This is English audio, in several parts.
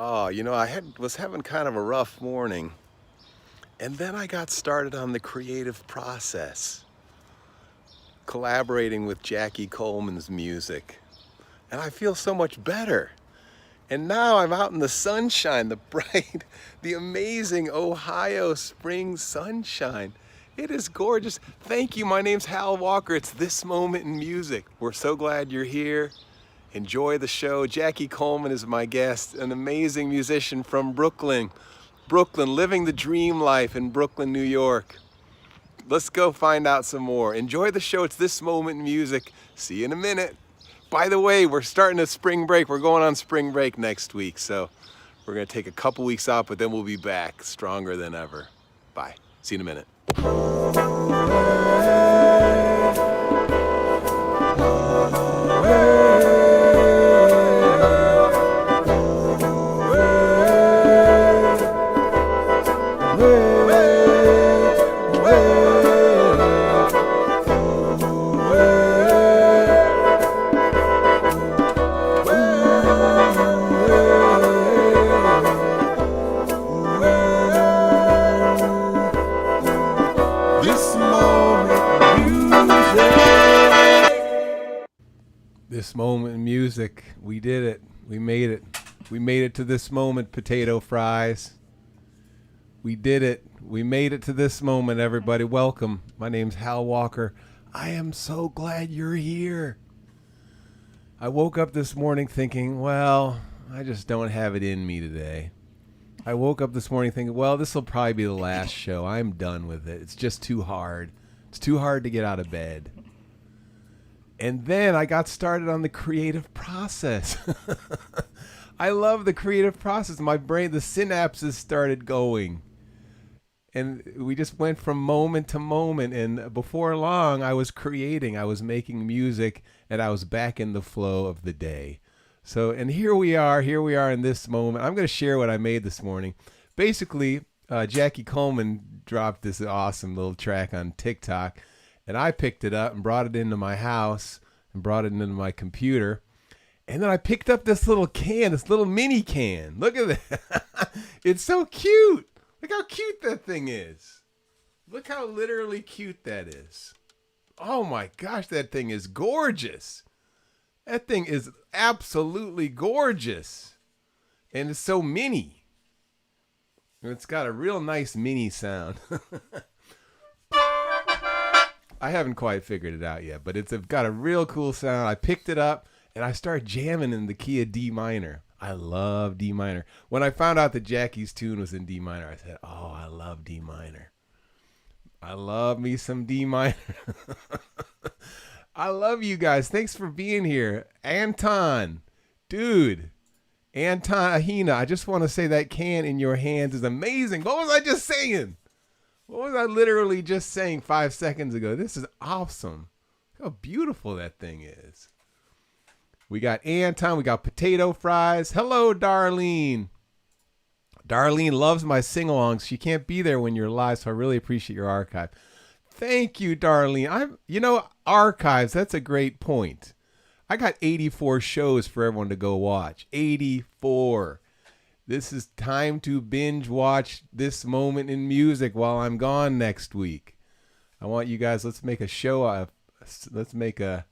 Oh, was having kind of a rough morning, and then I got started on the creative process, collaborating with Jackie Coleman's music, and I feel so much better. And now I'm out in the sunshine, the bright, the amazing Ohio spring sunshine. It is gorgeous. Thank you. My name's Hal Walker. It's This Moment in Music. We're so glad you're here. Enjoy the show. Jackie Coleman is my guest, an amazing musician from Brooklyn, living the dream life in Brooklyn, New York. Let's go find out some more. Enjoy the show. It's This Moment in Music. See you in a minute. By the way, we're starting a spring break. We're going on spring break next week, so we're going to take a couple weeks off, but then we'll be back stronger than ever. Bye. See you in a minute. This moment in music, we did it. We made it. We made it to this moment, potato fries. We did it. We made it to this moment, everybody. Welcome. My name's Hal Walker. I am so glad you're here. I woke up this morning thinking, well, I just don't have it in me today. I woke up this morning thinking, well, this will probably be the last show. I'm done with it. It's just too hard. It's too hard to get out of bed. And then I got started on the creative process. I love the creative process. My brain, the synapses started going. And we just went from moment to moment. And before long, I was creating. I was making music. And I was back in the flow of the day. So, and here we are in this moment. I'm going to share what I made this morning. Basically, Jackie Coleman dropped this awesome little track on TikTok. And I picked it up and brought it into my house and brought it into my computer. And then I picked up this little can, this little mini can. Look at that. It's so cute. Look how cute that thing is. Look how literally cute that is. Oh my gosh, that thing is gorgeous. That thing is absolutely gorgeous. And it's so mini. It's got a real nice mini sound. I haven't quite figured it out yet, but it's got a real cool sound. I picked it up and I started jamming in the key of D minor. I love D minor. When I found out that Jackie's tune was in D minor, I said, oh, I love D minor. I love me some D minor. I love you guys. Thanks for being here. Anton, dude. Anton Ahina, I just want to say that can in your hands is amazing. What was I just saying? What was I literally just saying 5 seconds ago? This is awesome. Look how beautiful that thing is. We got Anton. We got potato fries. Hello, Darlene. Darlene loves my sing-alongs. She can't be there when you're live, so I really appreciate your archive. Thank you, Darlene. Archives, that's a great point. I got 84 shows for everyone to go watch. 84. This is time to binge watch This Moment in Music while I'm gone next week. I want you guys, let's make a show. Let's make a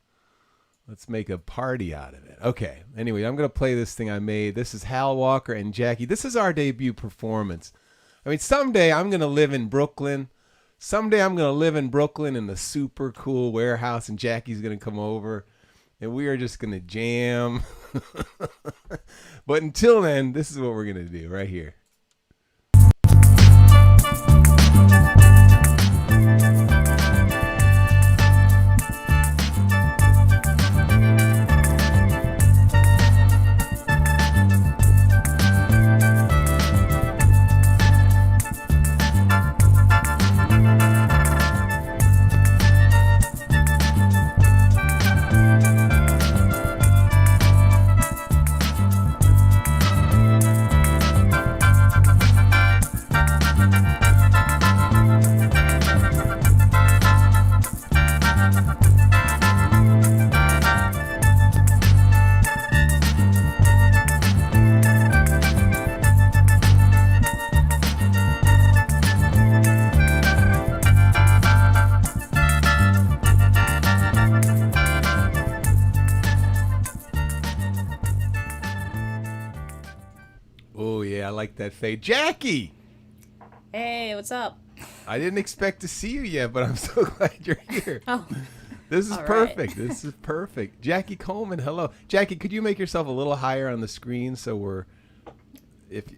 party out of it. Okay. Anyway, I'm going to play this thing I made. This is Hal Walker and Jackie. This is our debut performance. I mean, someday I'm going to live in Brooklyn. Someday I'm going to live in Brooklyn in a super cool warehouse, and Jackie's going to come over, and we are just going to jam. But until then, this is what we're going to do right here. Oh, yeah, I like that fade. Jackie! Hey, what's up? I didn't expect to see you yet, but I'm so glad you're here. Oh, This is all right. perfect. This is perfect. Jackie Coleman, hello. Jackie, could you make yourself a little higher on the screen so we're...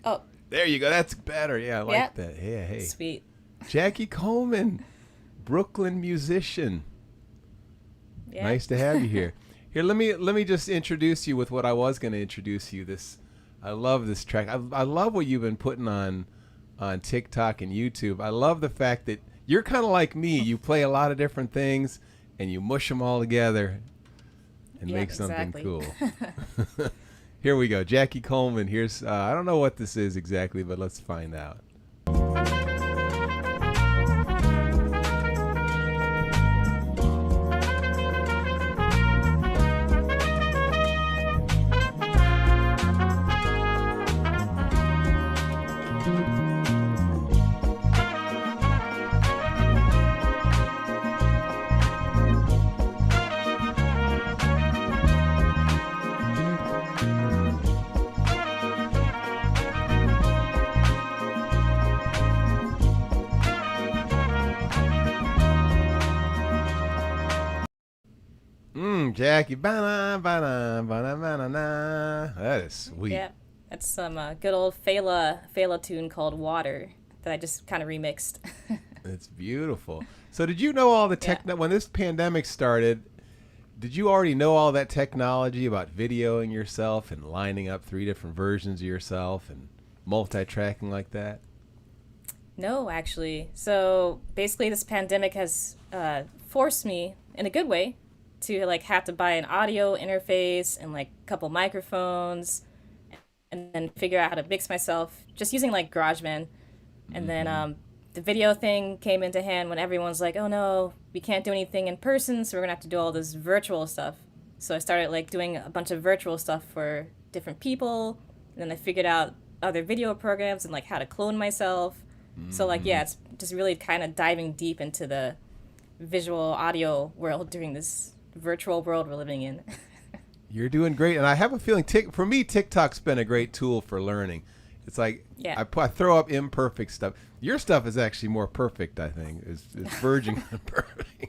Oh, There you go. That's better. Yeah, I like Yeah. that. Yeah, hey. sweet. Jackie Coleman, Brooklyn musician. Yeah. Nice to have you here. Here, let me just introduce you with what I was going to introduce you. I love this track. I love what you've been putting on TikTok and YouTube. I love the fact that you're kind of like me. You play a lot of different things and you mush them all together and Yeah, make something exactly. cool. Here we go. Jackie Coleman. Here's I don't know what this is exactly, but let's find out. Jackie, ba-na, ba-na, ba-na, ba-na-na. That is sweet. Yeah, that's some good old Fela tune called Water that I just kind of remixed. It's beautiful. So did you know all the when this pandemic started, did you already know all that technology about videoing yourself and lining up 3 different versions of yourself and multi-tracking like that? No, actually. So basically, this pandemic has forced me, in a good way, to like have to buy an audio interface and like a couple microphones, and then figure out how to mix myself just using like GarageBand. And then the video thing came into hand when everyone's like, "Oh no, we can't do anything in person, so we're gonna have to do all this virtual stuff." So I started like doing a bunch of virtual stuff for different people, and then I figured out other video programs and like how to clone myself. So like yeah, it's just really kind of diving deep into the visual audio world during this virtual world we're living in. You're doing great, and I have a feeling for me TikTok's been a great tool for learning. It's like I throw up imperfect stuff. Your stuff is actually more perfect, I think. It's verging on perfect.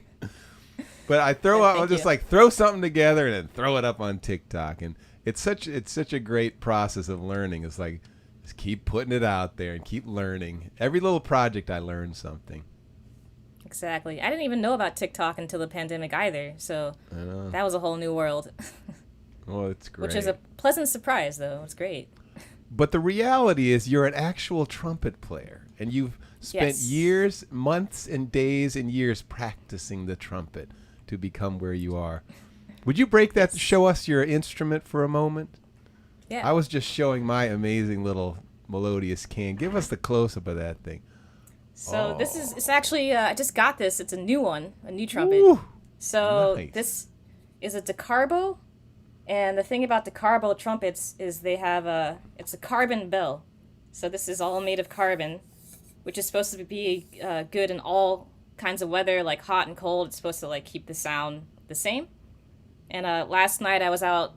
But I I'll just like throw something together and then throw it up on TikTok, and it's such a great process of learning. It's like just keep putting it out there and keep learning. Every little project I learn something. Exactly. I didn't even know about TikTok until the pandemic either, so that was a whole new world. Well, it's great. Which is a pleasant surprise, though. It's great. But the reality is you're an actual trumpet player, and you've spent years, months and days and years practicing the trumpet to become where you are. Would you break that to show us your instrument for a moment? Yeah. I was just showing my amazing little melodious can. Give us the close-up of that thing. So it's actually, I just got this. It's a new one, a new trumpet. Ooh, so nice. This is a DeCarbo. And the thing about DeCarbo trumpets is it's a carbon bell. So this is all made of carbon, which is supposed to be good in all kinds of weather, like hot and cold. It's supposed to like keep the sound the same. And last night I was out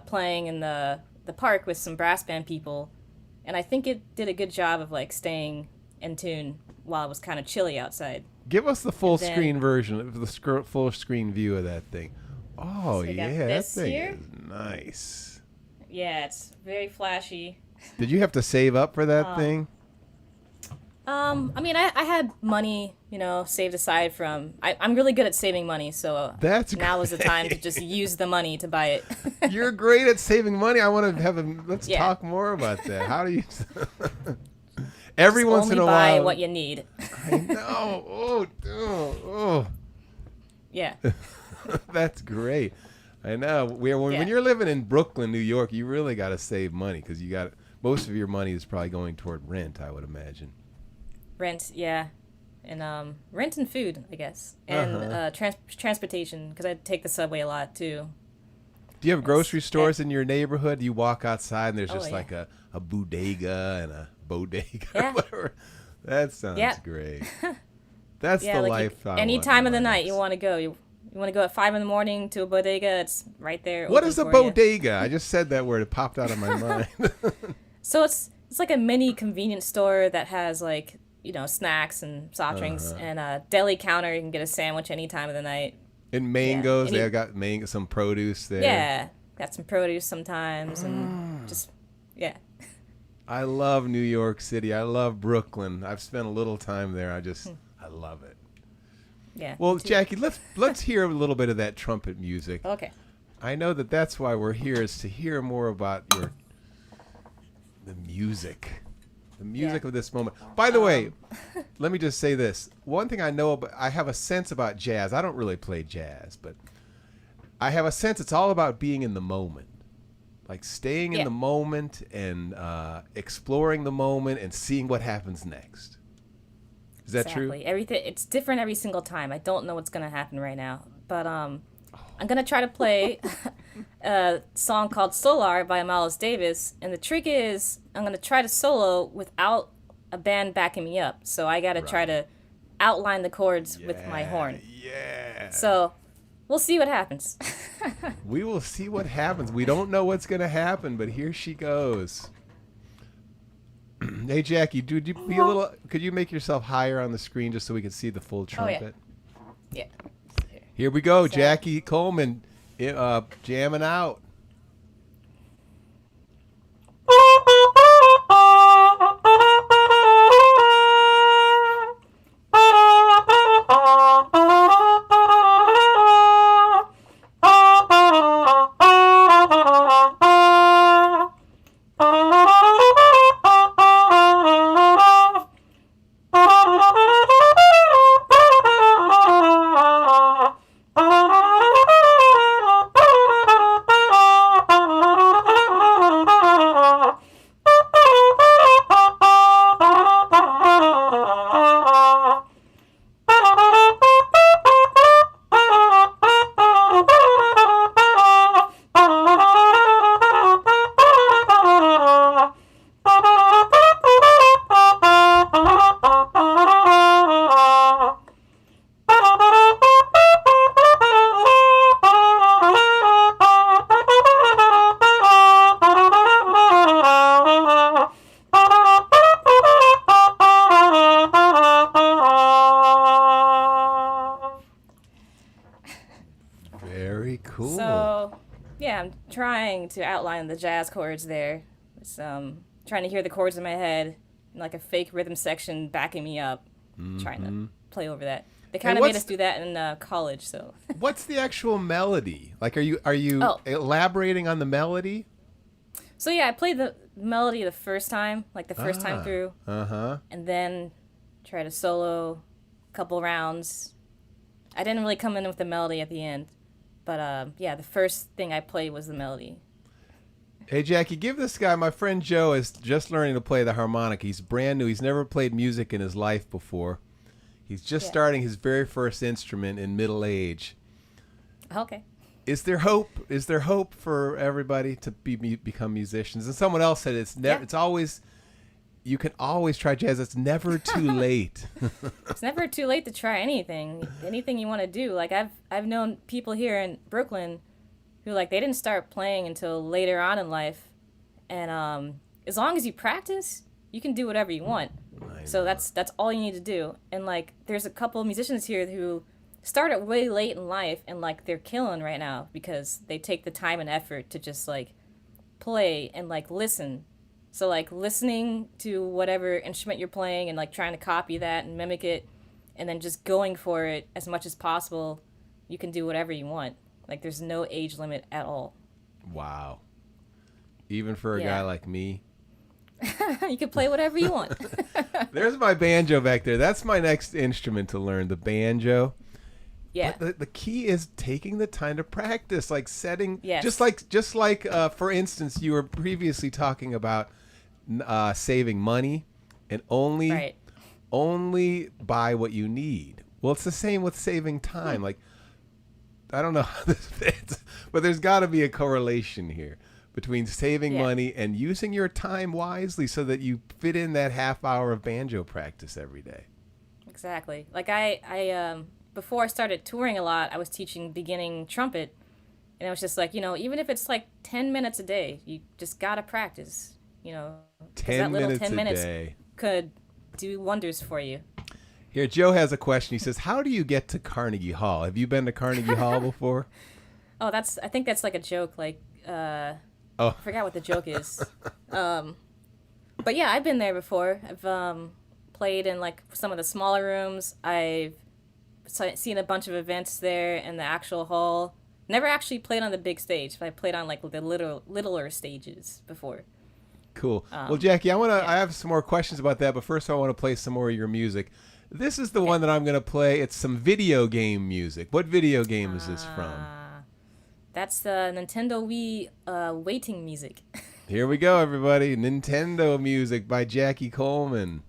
playing in the park with some brass band people, and I think it did a good job of like staying in tune while it was kind of chilly outside. Give us the full screen version, the full screen view of that thing. Oh, So yeah, that thing here. is nice. Yeah, it's very flashy. Did you have to save up for that thing? I mean, I had money, saved aside from. I'm really good at saving money, so now is the time to just use the money to buy it. You're great at saving money. I want to let's talk more about that. How do you? Every just once in a only buy while. what you need. I know. Oh. Yeah. That's great. I know. When you're living in Brooklyn, New York, you really got to save money because most of your money is probably going toward rent, I would imagine. Rent, yeah. And rent and food, I guess. And transportation, because I take the subway a lot, too. Do you have grocery stores in your neighborhood? You walk outside and there's just yeah. like a bodega and a bodega or Yeah. whatever. That sounds great. That's the like life I any want time of the in my night house. you want to go. You want to go at 5 a.m. to a bodega, it's right there. What open is a for you. bodega? I just said that word. It popped out of my mind. So it's it's like a mini convenience store that has like, snacks and soft drinks and a deli counter. You can get a sandwich any time of the night. And mangoes, they've got some produce there. Yeah, got some produce sometimes and just, yeah. I love New York City. I love Brooklyn. I've spent a little time there. I love it. Yeah. Well, Jackie, let's hear a little bit of that trumpet music. Okay. I know that's why we're here, is to hear more about the music of this moment. By the way, let me just say this. One thing I know about, I have a sense about jazz. I don't really play jazz, but I have a sense it's all about being in the moment. Like staying in the moment and exploring the moment and seeing what happens next. Is that true? Everything, it's different every single time. I don't know what's going to happen right now. But I'm going to try to play a song called Solar by Miles Davis. And the trick is I'm going to try to solo without a band backing me up. So I got to try to outline the chords with my horn. Yeah. So we'll see what happens. We will see what happens. We don't know what's going to happen, but here she goes. Hey, Jackie, could you make yourself higher on the screen just so we can see the full trumpet? Oh, yeah. Here we go. Jackie Coleman jamming out. Trying to outline the jazz chords there. It's, trying to hear the chords in my head, and like a fake rhythm section backing me up, trying to play over that. They kind of made us do that in college. So what's the actual melody? Like, are you elaborating on the melody? So yeah, I played the melody the first time, like the first time through, and then try to solo a couple rounds. I didn't really come in with the melody at the end. But, the first thing I played was the melody. Hey, Jackie, give this guy, my friend Joe is just learning to play the harmonica. He's brand new. He's never played music in his life before. He's just starting his very first instrument in middle age. Okay. Is there hope? Is there hope for everybody to become musicians? And someone else said it's always, you can always try jazz. It's never too late. It's never too late to try anything you want to do. Like I've known people here in Brooklyn who like they didn't start playing until later on in life, and as long as you practice, you can do whatever you want. So that's all you need to do. And like there's a couple of musicians here who started way late in life and like they're killing right now because they take the time and effort to just like play and like listen. So, like, listening to whatever instrument you're playing and, like, trying to copy that and mimic it and then just going for it as much as possible, you can do whatever you want. Like, there's no age limit at all. Wow. Even for a guy like me? You can play whatever you want. There's my banjo back there. That's my next instrument to learn, the banjo. Yeah. But the key is taking the time to practice, like setting, yes. just like for instance, you were previously talking about saving money and only buy what you need. Well, it's the same with saving time. Like, I don't know how this fits, but there's got to be a correlation here between saving money and using your time wisely so that you fit in that half hour of banjo practice every day. Exactly. Like I before I started touring a lot, I was teaching beginning trumpet, and I was just like, even if it's like 10 minutes a day, you just gotta practice. You know, 'cause 10 that little minutes 10 a minutes day. could do wonders for you. Here, Joe has a question. He says, how do you get to Carnegie Hall? Have you been to Carnegie Hall before? Oh, I think that's like a joke. Like, I forgot what the joke is. But yeah, I've been there before. I've played in like some of the smaller rooms. I've seen a bunch of events there in the actual hall. Never actually played on the big stage, but I played on like the littler stages before. Cool. Well, Jackie, yeah. I have some more questions about that, but first I want to play some more of your music. This is the one that I'm going to play. It's some video game music. What video game is this from? That's the Nintendo Wii waiting music. Here we go, everybody. Nintendo music by Jackie Coleman.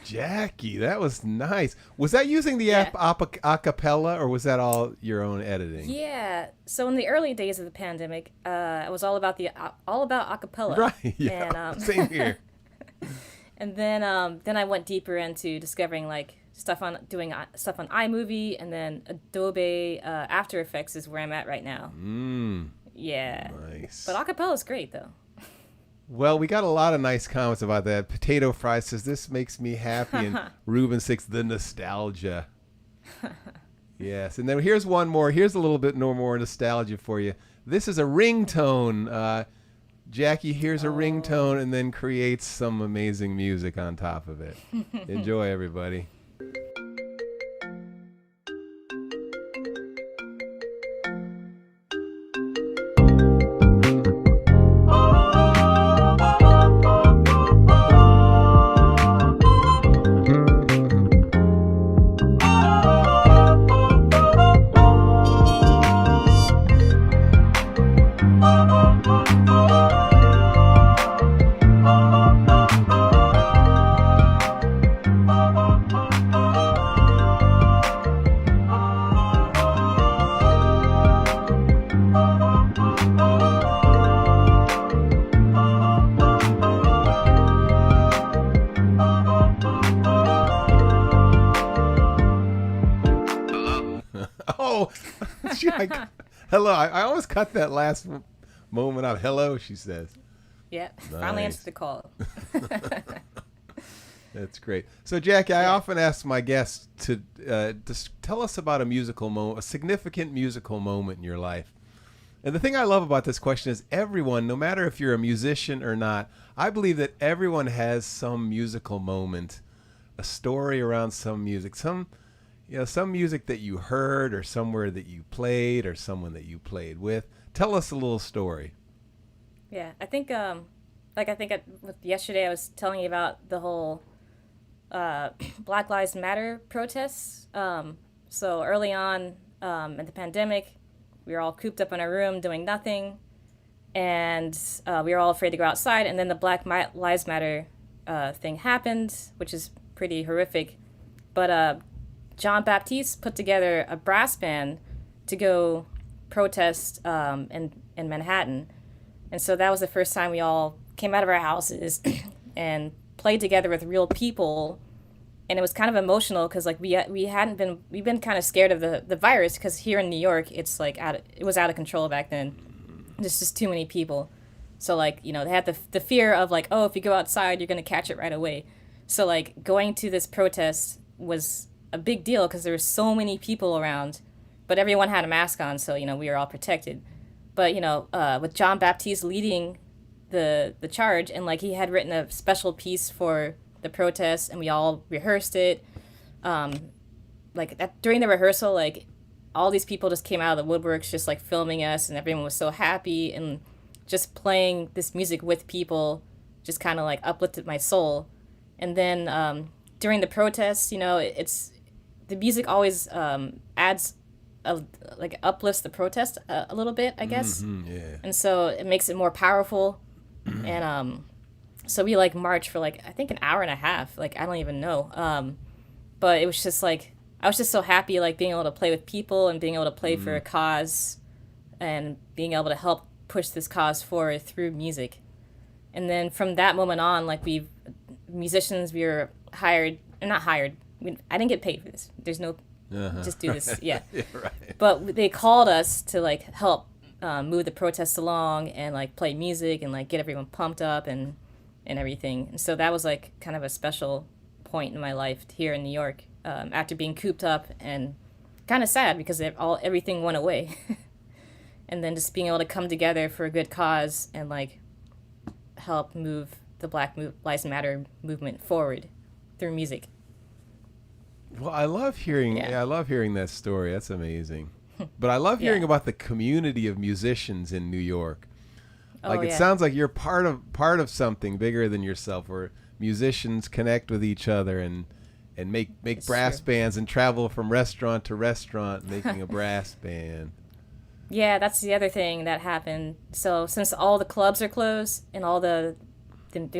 Jackie, that was nice. Was that using the app acapella, or was that all your own editing? Yeah. So in the early days of the pandemic, it was all about acapella. Right. Yeah. And, Same here. And then I went deeper into discovering like doing stuff on iMovie, and then Adobe After Effects is where I'm at right now. Yeah. Nice. But acapella is great though. Well, we got a lot of nice comments about that. Potato Fry says, this makes me happy. And Ruben 6, the nostalgia. Yes. And then here's one more. Here's a little bit more nostalgia for you. This is a ringtone. Jackie hears a ringtone and then creates some amazing music on top of it. Enjoy, everybody. Hello. I almost cut that last moment out. Hello, she says. Yeah. Nice. Finally answered the call. That's great. So, Jackie, I often ask my guests to just tell us about a musical moment, a significant musical moment in your life. And the thing I love about this question is everyone, no matter if you're a musician or not, I believe that everyone has some musical moment, a story around some music, some music that you heard or somewhere that you played or someone that you played with. Tell us a little story. Yeah, I think yesterday I was telling you about the whole Black Lives Matter protests. So early on in the pandemic, we were all cooped up in our room doing nothing, and we were all afraid to go outside. And then the Black Lives Matter thing happened, which is pretty horrific. But John Baptiste put together a brass band to go protest in Manhattan. And so that was the first time we all came out of our houses and played together with real people. And it was kind of emotional because like we've been kind of scared of the virus, because here in New York it's like it was out of control back then. There's just too many people. So like, they had the fear of like, oh, if you go outside you're going to catch it right away. So like going to this protest was a big deal because there were so many people around, but everyone had a mask on, so we were all protected. But with John Baptiste leading the charge, and like he had written a special piece for the protest, and we all rehearsed it. during the rehearsal, like all these people just came out of the woodworks, just like filming us, and everyone was so happy, and just playing this music with people just kind of like uplifted my soul. And then during the protests, it's the music always adds like uplifts the protest a little bit, I guess. Yeah. And so it makes it more powerful. And so we like marched for like I think an hour and a half. Like I don't even know. But it was just like I was just so happy like being able to play with people and being able to play for a cause and being able to help push this cause forward through music. And then from that moment on, like we were hired, not hired. I didn't get paid for this. There's no, just do this. Yeah. Yeah, right. But they called us to like help move the protests along and like play music and like get everyone pumped up and everything. And so that was like kind of a special point in my life here in New York after being cooped up and kind of sad because everything went away. And then just being able to come together for a good cause and like help move the Black Lives Matter movement forward through music. Well, I love hearing that story. That's amazing. But I love hearing about the community of musicians in New York. Like it sounds like you're part of something bigger than yourself, where musicians connect with each other and make It's brass true. bands and travel from restaurant to restaurant making a brass band. Yeah, that's the other thing that happened. So since all the clubs are closed and all there's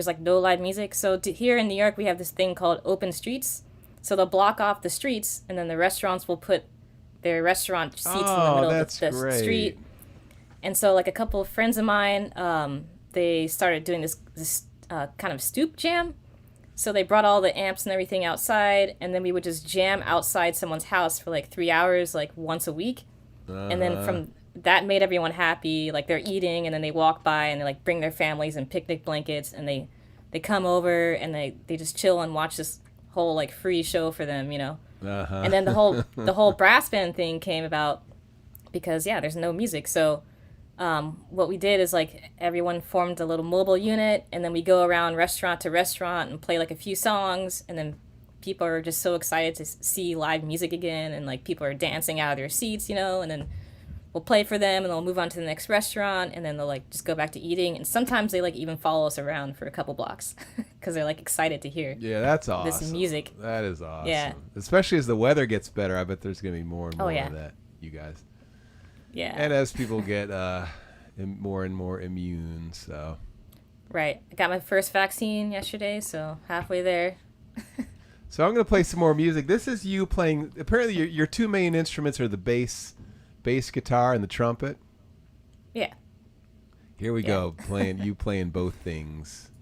like no live music, so here in New York we have this thing called open streets. So they'll block off the streets, and then the restaurants will put their restaurant seats in the middle of the street. And so like a couple of friends of mine, they started doing this kind of stoop jam. So they brought all the amps and everything outside, and then we would just jam outside someone's house for like 3 hours, like once a week. And then from that made everyone happy. Like they're eating, and then they walk by and they like bring their families and picnic blankets, and they come over and they just chill and watch this whole like free show for them, And then the whole brass band thing came about because there's no music. So what we did is like everyone formed a little mobile unit, and then we go around restaurant to restaurant and play like a few songs, and then people are just so excited to see live music again, and like people are dancing out of their seats, and then we'll play for them and they'll move on to the next restaurant, and then they'll like just go back to eating, and sometimes they like even follow us around for a couple blocks because they're like excited to hear that's awesome. this music. That is awesome. Yeah. Especially as the weather gets better, I bet there's going to be more and more of that, you guys. Yeah. And as people get more and more immune, so. Right. I got my first vaccine yesterday, so halfway there. So I'm going to play some more music. This is you playing. Apparently, your two main instruments are the bass guitar, and the trumpet. Yeah. Here we go. Playing both things.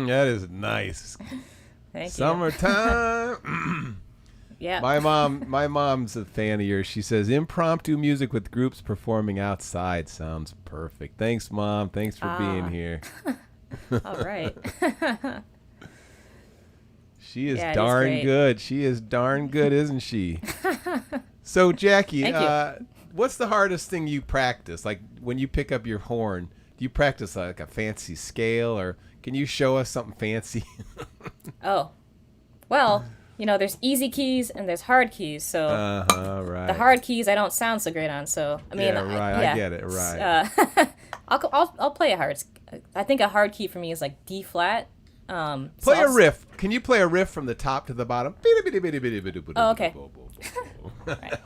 That is nice. Thank you. Summertime. Yeah. My mom's a fan of yours. She says impromptu music with groups performing outside sounds perfect. Thanks, Mom. Thanks for being here. All right. She is darn good. She is darn good, isn't she? So, Jackie, what's the hardest thing you practice? Like when you pick up your horn, do you practice like a fancy scale, or can you show us something fancy? Oh, well, there's easy keys and there's hard keys. So right. The hard keys I don't sound so great on. So I mean, I get it. Right. I'll play a hard. I think a hard key for me is like D flat. Play a riff. Can you play a riff from the top to the bottom? Oh, okay. Right.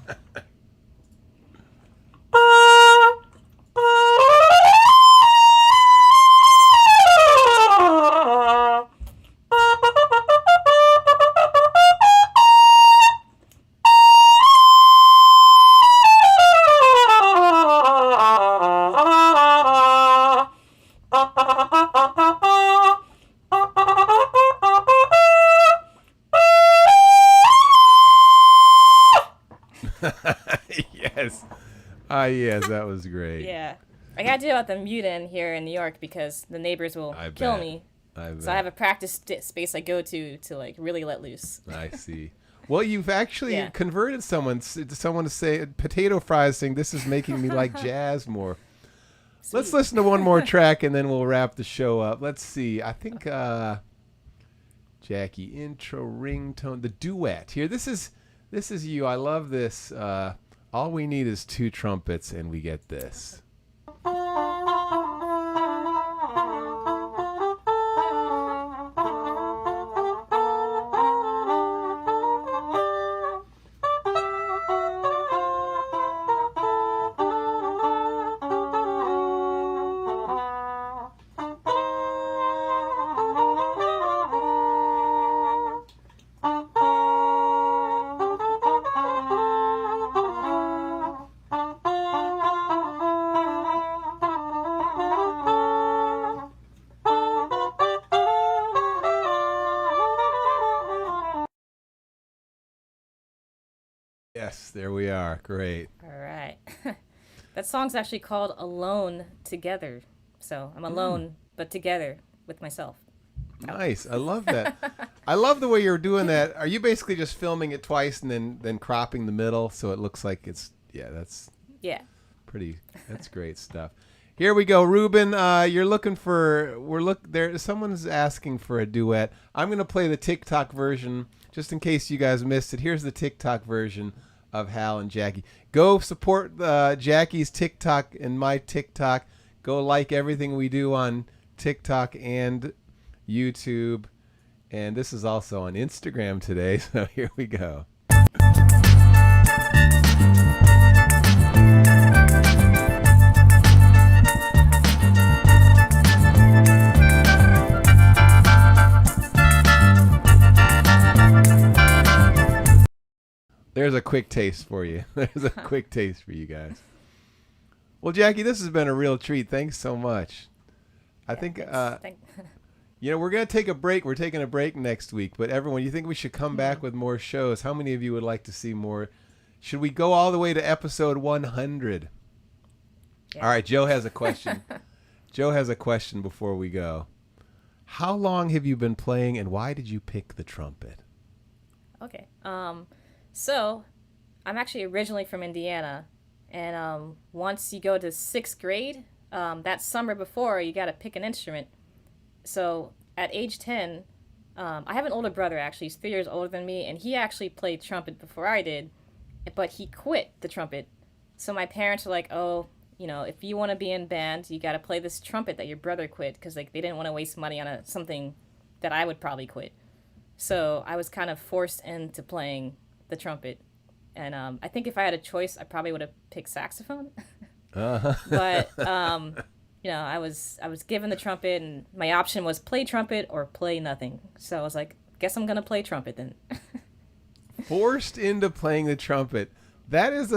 Yes. Yes, that was great. Yeah. I got to deal with the mute-in here in New York because the neighbors will kill me. So I have a practice space I go to like really let loose. I see. Well, you've actually converted someone to say potato fries saying this is making me like jazz more. Sweet. Let's listen to one more track and then we'll wrap the show up. Let's see. I think Jackie intro ringtone, the duet here. This is you. I love this. All we need is 2 trumpets and we get this. Yes, there we are. Great. All right. That song's actually called Alone Together. So I'm alone, but together with myself. Nice. I love that. I love the way you're doing that. Are you basically just filming it twice and then cropping the middle so it looks like it's, that's pretty, that's great stuff. Here we go. Ruben, you're looking for, someone's asking for a duet. I'm going to play the TikTok version just in case you guys missed it. Here's the TikTok version of Hal and Jackie. Go support Jackie's TikTok and my TikTok. Go like everything we do on TikTok and YouTube. And this is also on Instagram today. So here we go. There's a quick taste for you. There's a quick taste for you guys. Well, Jackie, this has been a real treat. Thanks so much. I think, we're going to take a break. We're taking a break next week. But everyone, you think we should come back with more shows? How many of you would like to see more? Should we go all the way to episode 100? Yeah. All right, Joe has a question. Joe has a question before we go. How long have you been playing, and why did you pick the trumpet? Okay. So, I'm actually originally from Indiana, and once you go to 6th grade, that summer before, you got to pick an instrument. So, at age 10, I have an older brother, actually. He's 3 years older than me, and he actually played trumpet before I did, but he quit the trumpet. So, my parents were like, oh, if you want to be in band, you got to play this trumpet that your brother quit, because they didn't want to waste money on something that I would probably quit. So, I was kind of forced into playing the trumpet, and I think if I had a choice, I probably would have picked saxophone. But I was given the trumpet, and my option was play trumpet or play nothing. So I was like, guess I'm gonna play trumpet then. Forced into playing the trumpet. That is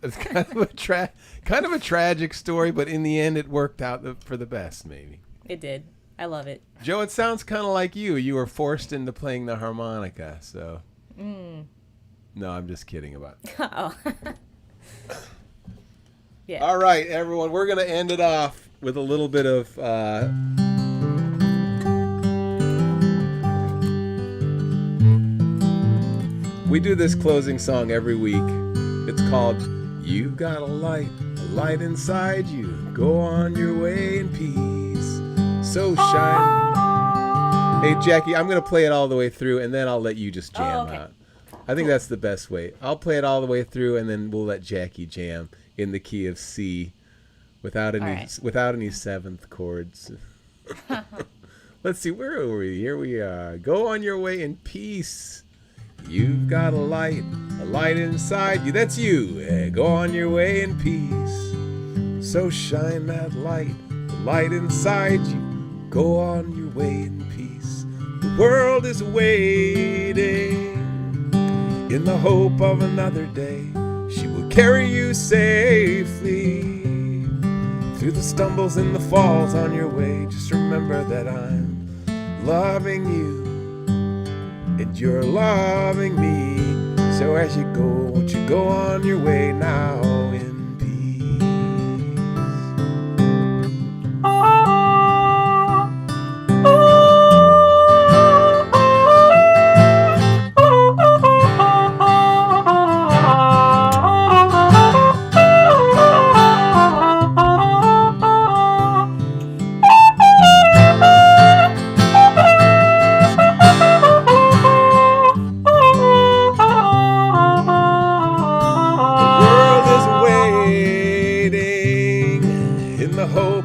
it's kind of a tragic story, but in the end, it worked out for the best. Maybe it did. I love it. Joe, it sounds kind of like you. You were forced into playing the harmonica, so. No, I'm just kidding about it. Oh. Yeah. All right, everyone. We're going to end it off with a little bit of... we do this closing song every week. It's called You've Got a light inside you. Go on your way in peace. So shine. Hey, Jackie, I'm going to play it all the way through, and then I'll let you just jam out. I think that's the best way. I'll play it all the way through, and then we'll let Jackie jam in the key of C without any seventh chords. Let's see, where are we? Here we are. Go on your way in peace. You've got a light inside you. That's you. Go on your way in peace. So shine that light, the light inside you. Go on your way in peace. The world is waiting. In the hope of another day, she will carry you safely through the stumbles and the falls on your way. Just remember that I'm loving you and you're loving me. So as you go, won't you go on your way now in peace?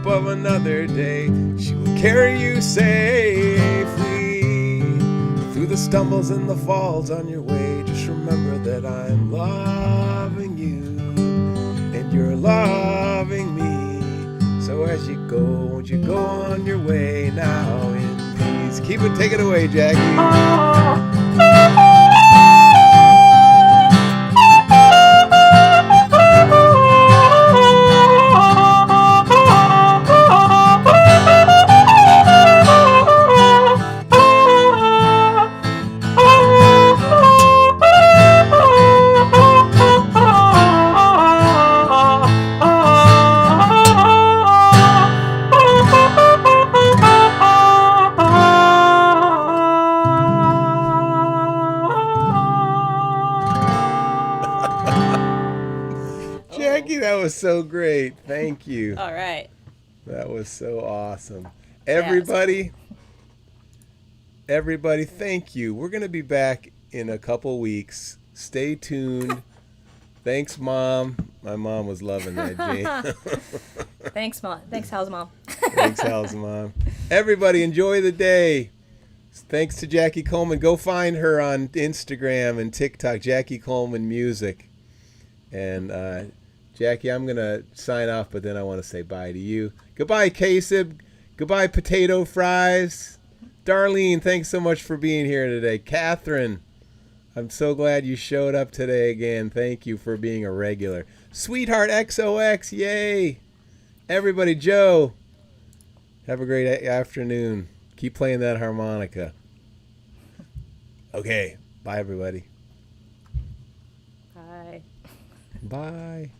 Of another day, she will carry you safely through the stumbles and the falls on your way. Just remember that I'm loving you and you're loving me. So as you go, won't you go on your way now in peace? Keep it, take it away, Jackie. That was so great. Thank you. All right. That was so awesome. Everybody, thank you. We're going to be back in a couple weeks. Stay tuned. Thanks, Mom. My mom was loving that, Jane. Thanks, Mom. Thanks, Hal's mom. Thanks, Hal's mom. Everybody, enjoy the day. Thanks to Jackie Coleman. Go find her on Instagram and TikTok, Jackie Coleman Music. And Jackie, I'm going to sign off, but then I want to say bye to you. Goodbye, Kasib. Goodbye, Potato Fries. Darlene, thanks so much for being here today. Catherine, I'm so glad you showed up today again. Thank you for being a regular. Sweetheart XOX, yay. Everybody, Joe, have a great afternoon. Keep playing that harmonica. Okay, bye, everybody. Bye. Bye.